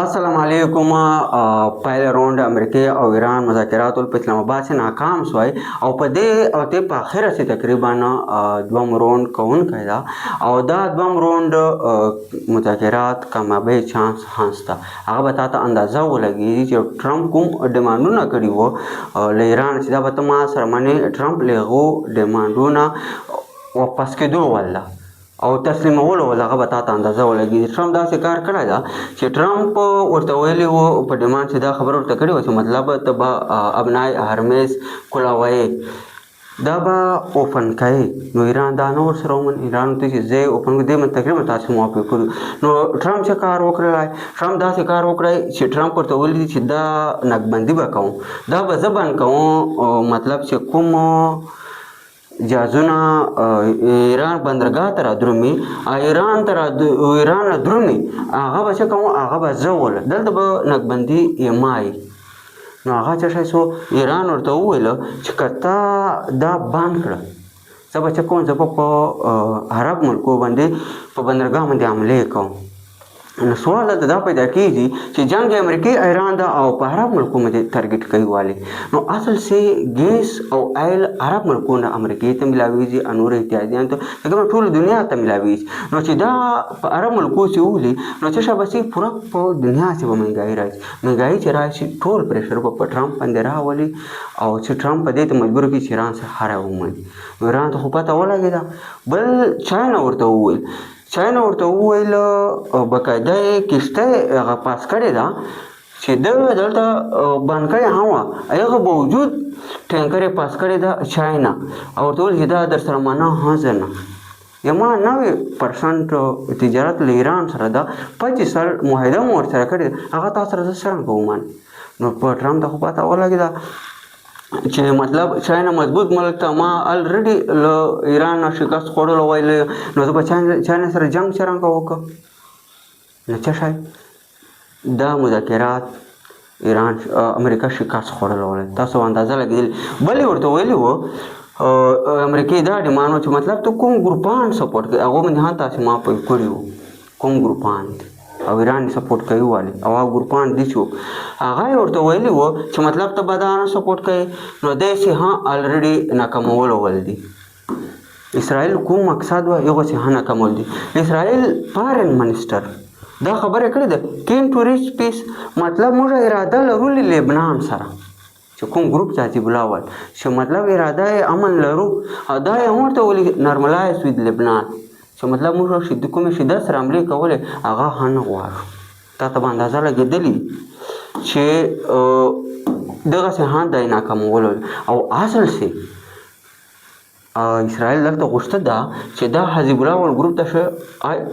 السلام علیکم. پایله راوند امریکا او ایران مذاکراتو په اسلام آباد کې ناکام شوی او په په اخره کې تقریبا دوم راوند کوونکی ده او دا دوم راوند مذاکرات کامیابی چانس هسته. هغه به تاسو اندازه ولګي چې ټرمپ کوم ډیمانډونه کړي وو له ایران چې دا به ما سره منې ټرمپ له هغو ډیمانډونه واپس کېدو ولا او تسلیمولو ولا هغه به تاسو اندازه ولګي. ټرمپ داسې کار کړی ده چې ټرمپ ورته ویلي وو په ډیمانډ چې دا خبره ورته کړې وه چې مطلب ته به ابنای هرمیز کولاوی دا به اوپن کوي. نو ایران دا نه ورسره ومن ایران ته چې زه اوپن کړم دې من تقریبا تاسو موافق کړو. نو ټرمپ چې کار وکړی ټرمپ داسې کار وکړی چې ټرمپ ورته ویلي چې دا نقبندي به کوم دا به زه بند کوم مطلب چې کوم جهازونه ایران بندرګاه ته رادرومي ایران رادرومي هغه به څه کوم هغه به زه ول دلته به نقبندي ایمای. نو هغه څه شی سو ایران ورته وویل چې که تا دا بند کړه زه به څه کوم زه به په عرب ملکو باندې په بندرګاه باندې حملې کوم. نو سوال دلته دا پیدا کېږي چې جنګ امریکا ایران دا او په عرب ملکو باندې ټارګټ کوي والي. نو اصل سي ګیس او آیل عرب ملکونه امریکا ته ملاويږي انور احتیاجیان ته دغه ټول دنیا ته ملاويږي. نو چې دا په عرب ملکو چې ولي نو چې شابسي پوره په دنیا کې مهنګای راځي مهنګای چې راشي ټول پریشر په ټرمپ باندې راولي او چې ټرمپ په دې ته مجبور کی چې ایران سره هره ومني. ایران ته خو پته ولګیدا بل چاینا ورته وویل بقاعده کشته هغه پاس کړې ده چې دلته بانکای هوا هغه باوجود ټینکر پاس کړې ده چاینا او ټول هدا در سره معنا حاضر نه یما 90% تجارت له ایران سره ده 25 سال معاهده مو ورسره کړې هغه تاسو سره څنګه کومان. نو په ټرمپ ته خو پته ولګیدا چې مطلب چاینا مضبوط ملک ته ما الریډي له ایران نه شکست خوړل ویل نو زه به چاینا سره جنگ څنګه وکړم. نو څه شی دا مذاکرات ایران امریکا شکست خوړل ویل تاسو اندازه لګیدل. بلې ورته ویلي وو امریکا دا ډیمانډ چې مطلب ته کوم ګروپان سپورټ کوي هغه باندې هم تاسو ما په کړیو کوم ګروپان او ایران سپورټ کوي والي او هغه ګروپان دي چې هغه ورته ویلي وو چې مطلب ته بدانه سپورټ کوي نو دې سه ها الریډي ناکامول ولدي. اسرائیل کوم مقصد و یو چې ها ناکامول دي. اسرائیل فارن منسٹر دا خبره کړې ده کین ټو ریچ پیس مطلب موږ اراده لرو لبنان سره چې کوم ګروپ ذاتی بلاول چې مطلب اراده امن لرو دا یې ورته ولي نارملایز وذ لبنان چې مطلب موږ شد کومه شدت سره عملي کوله هغه هن غواړو. تاسو باندې اندازه لګیدلی چې دغه څه هان دای ناکامول او اصل سي اسرائیل دلته غوښته ده چې دا حزب الله ول ګروپ ته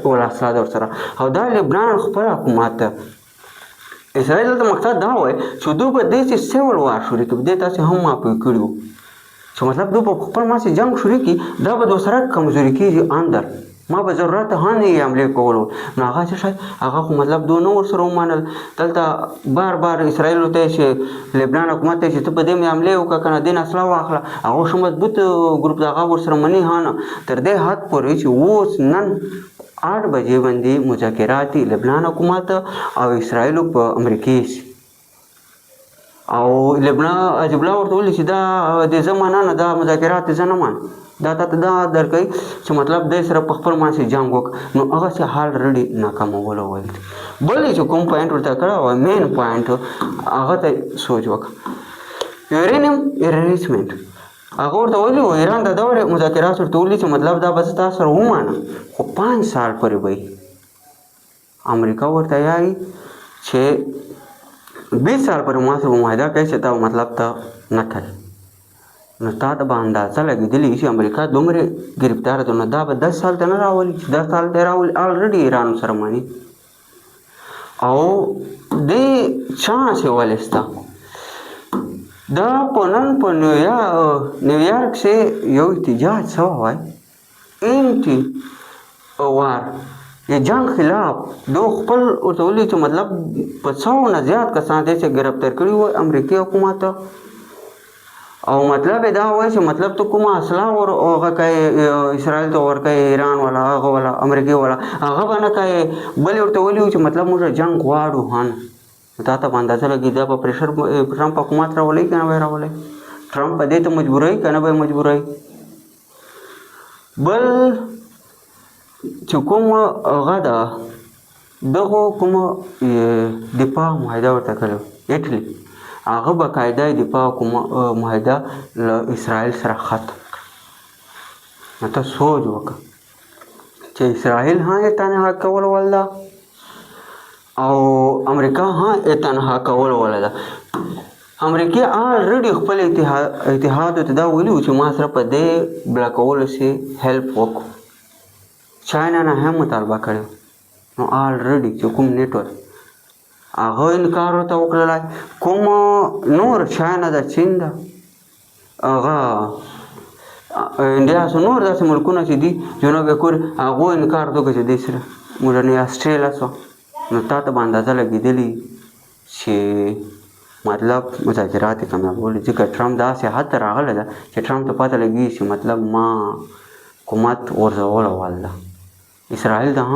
ولا ساده ورسره او دا لبنان خپل حکومت اسرائیل دلته مقصد دا وای چې دوی په دې چې سیول وار شروع کړي دې تاسو هم ما په کړو چې مطلب دوی په خپل ماسي جنگ شروع کړي دا به دوسره کمزوري کیږي اندر ما به ضرورت هاني عملي کولو. نو هغه څه هغه مطلب دوه نو ورسره ومنل دلته بار اسرائیل ته چې لبنان حکومت ته چې ته په دې عملي وکړه کنه دین اصله واخله هغه شو مضبوط ګروپ دغه ورسره منی هانه تر دې حد پورې چې اوس نن 8 بجې باندې مذاکرات لبنان حکومت او اسرائیل په امریکا او لبنان اجبلا ورته ولې چې دا د زمانه نه دا مذاکرات زنمان دا ته دا درکې چې مطلب د سره په خپل مانسي جنگ وک نو هغه څه حال رډي ناکامول وایي. بلې چې کوم پوینټ ورته کړه او مین پوینټ هغه ته سوچ وک یورینیم انریچمنت هغه ورته ویلي ایران د دوره مذاکرات ورته ویلي چې مطلب دا بس تاسو سره ومانه خو 5 سال پورې وي امریکا ورته یای چې 20 سال پورې ما سره معاهده کوي چې دا مطلب ته نه کوي. نو تا ته به اندازه لګېدلی چې امریکا دومره ګرفتاره ده نو دا به 10 سال ته نه راولي چې 10 سال ته راولي الریډي ایران سره مانی او دې چانس یې ولسته دا په نن په نیویارک کې یو احتجاج شوی وای انټي وار یا جنگ خلاف دو خپل ورته ولي چې مطلب په 100 نه زیات کسان دې چې گرفتار کړي وو امریکایي حکومت او مطلب یې دا وایي چې مطلب ته کومه اصلاح هغه کوې اسرائیل ته ورکوې ایران والا هغه والا امریکې والا هغه به نه کوې بل یې ورته ویلي وو چې مطلب موږ جنګ غواړو هن تا ته به اندازه لګي دا به پریشر ټرمپ حکومت راولئ که نه به یې راولئ ټرمپ په دې ته مجبوروي که نه به یې مجبوروي بل چې کوم هغه ده دغو کومه دفاع معاهده ورته کړې ایټلي هغه باقاعده دفاع معاهده له اسرائیل سره ختم کړه نو ته سوچ وکړه چې اسرائیل ها یې تنها کول ول ده او امریکا ها یې تنها کول ول ده امریکې آلریډي خپل اتحاد ته دا ویلي وو چې ما سره په دې بلاکولو سې هیلپ وکړو چاینا نه هم مطالبه کړې نو آلریډي چې کوم نیټورک هغه انکار ورته وکړلی کوم نور چاینا ده چین ده هغه انډیا نور داسې ملکونه چې دي جنوب کوریا هغو انکار وکړ چې دې سره مورنۍ اسټریلیا شوه نو تا ته به اندازه لګېدلي چې مطلب مذاکرات یې کامیابولي ځکه ټرمپ داسې حد ته راغلی ده چې ټرمپ ته پته لګېږي چې مطلب ما حکومت غورځولو ول ده اسرائیل ده